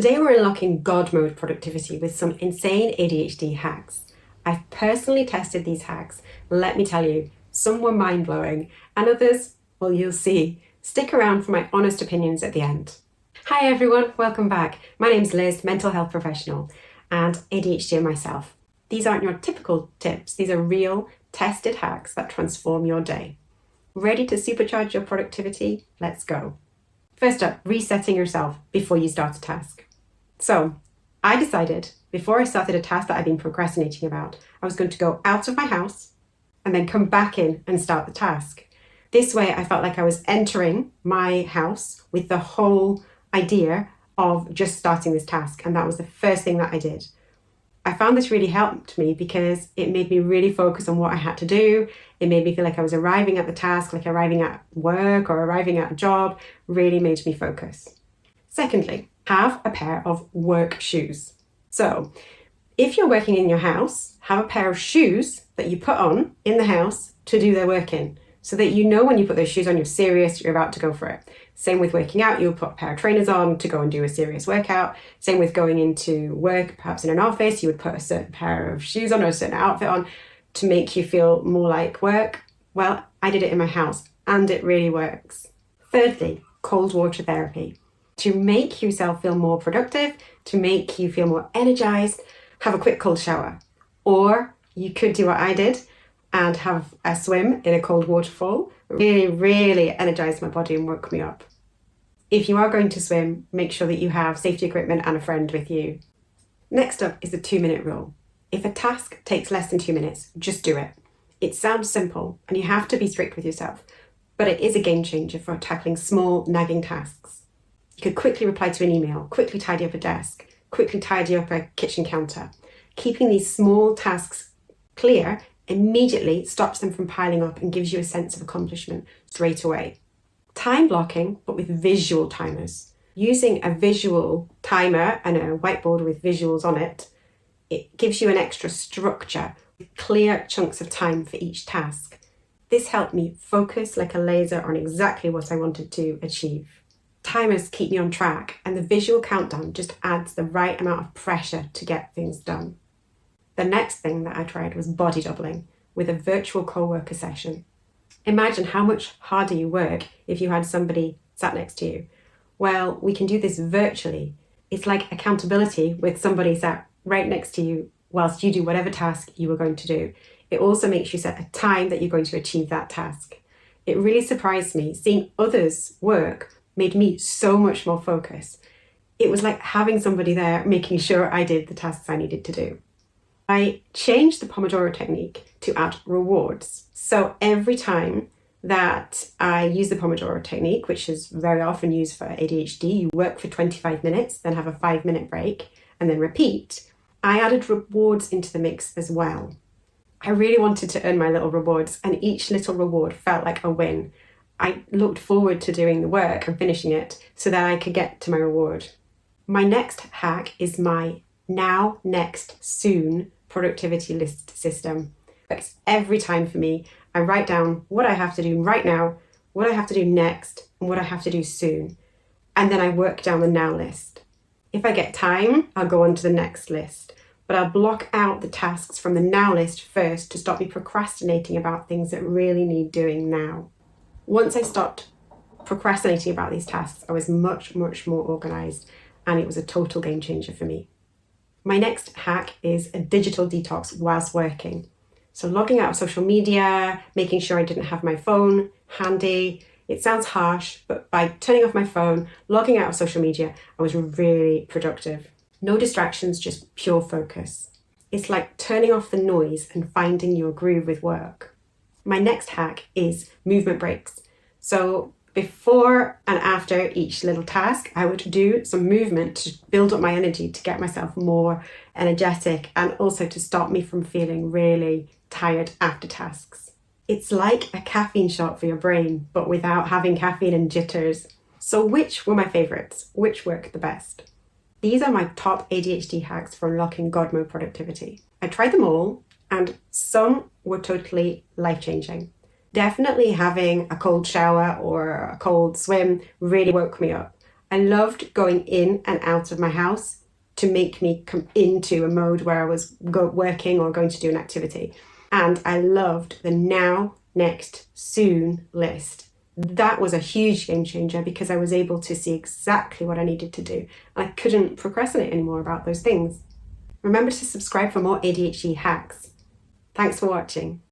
Today we're unlocking God mode productivity with some insane ADHD hacks. I've personally tested these hacks. Let me tell you, some were mind-blowing and others, well, you'll see. Stick around for my honest opinions at the end. Hi everyone, welcome back. My name's Liz, mental health professional and ADHD myself. These aren't your typical tips. These are real, tested hacks that transform your day. Ready to supercharge your productivity? Let's go. First up, resetting yourself before you start a task. So I decided before I started a task that I'd been procrastinating about, I was going to go out of my house and then come back in and start the task. This way I felt like I was entering my house with the whole idea of just starting this task. And that was the first thing that I did. I found this really helped me because it made me really focus on what I had to do. It made me feel like I was arriving at the task, like arriving at work or arriving at a job, really made me focus. Secondly, have a pair of work shoes. So if you're working in your house, have a pair of shoes that you put on in the house to do their work in, so that you know when you put those shoes on, you're serious, you're about to go for it. Same with working out, you'll put a pair of trainers on to go and do a serious workout. Same with going into work, perhaps in an office, you would put a certain pair of shoes on or a certain outfit on to make you feel more like work. Well, I did it in my house and it really works. Thirdly, cold water therapy. To make yourself feel more productive, to make you feel more energized, have a quick cold shower. Or you could do what I did and have a swim in a cold waterfall. Really energize my body and woke me up. If you are going to swim, make sure that you have safety equipment and a friend with you. Next up is the 2-minute rule. If a task takes less than 2 minutes, just do it. It sounds simple and you have to be strict with yourself, but it is a game changer for tackling small, nagging tasks. You could quickly reply to an email, quickly tidy up a desk, quickly tidy up a kitchen counter. Keeping these small tasks clear immediately stops them from piling up and gives you a sense of accomplishment straight away. Time blocking, but with visual timers. Using a visual timer and a whiteboard with visuals on it, it gives you an extra structure with clear chunks of time for each task. This helped me focus like a laser on exactly what I wanted to achieve. Timers keep me on track and the visual countdown just adds the right amount of pressure to get things done. The next thing that I tried was body doubling with a virtual co-worker session. Imagine how much harder you work if you had somebody sat next to you. Well, we can do this virtually. It's like accountability with somebody sat right next to you whilst you do whatever task you were going to do. It also makes you set a time that you're going to achieve that task. It really surprised me. Seeing others work made me so much more focused. It was like having somebody there making sure I did the tasks I needed to do. I changed the Pomodoro technique to add rewards. So every time that I use the Pomodoro technique, which is very often used for ADHD, you work for 25 minutes, then have a 5-minute break, and then repeat. I added rewards into the mix as well. I really wanted to earn my little rewards, and each little reward felt like a win. I looked forward to doing the work and finishing it so that I could get to my reward. My next hack is my now, next, soon productivity list system. It's every time for me. I write down what I have to do right now, what I have to do next, and what I have to do soon. And then I work down the now list. If I get time, I'll go on to the next list. But I'll block out the tasks from the now list first to stop me procrastinating about things that really need doing now. Once I stopped procrastinating about these tasks, I was much more organized and it was a total game changer for me. My next hack is a digital detox whilst working. So logging out of social media, making sure I didn't have my phone handy. It sounds harsh, but by turning off my phone, logging out of social media, I was really productive. No distractions, just pure focus. It's like turning off the noise and finding your groove with work. My next hack is movement breaks. So before and after each little task, I would do some movement to build up my energy, to get myself more energetic and also to stop me from feeling really tired after tasks. It's like a caffeine shot for your brain, but without having caffeine and jitters. So which were my favorites? Which worked the best? These are my top ADHD hacks for unlocking God mode productivity. I tried them all and some were totally life-changing. Definitely having a cold shower or a cold swim really woke me up. I loved going in and out of my house to make me come into a mode where I was working or going to do an activity. And I loved the now, next, soon list. That was a huge game changer because I was able to see exactly what I needed to do. I couldn't procrastinate anymore about those things. Remember to subscribe for more ADHD hacks. Thanks for watching.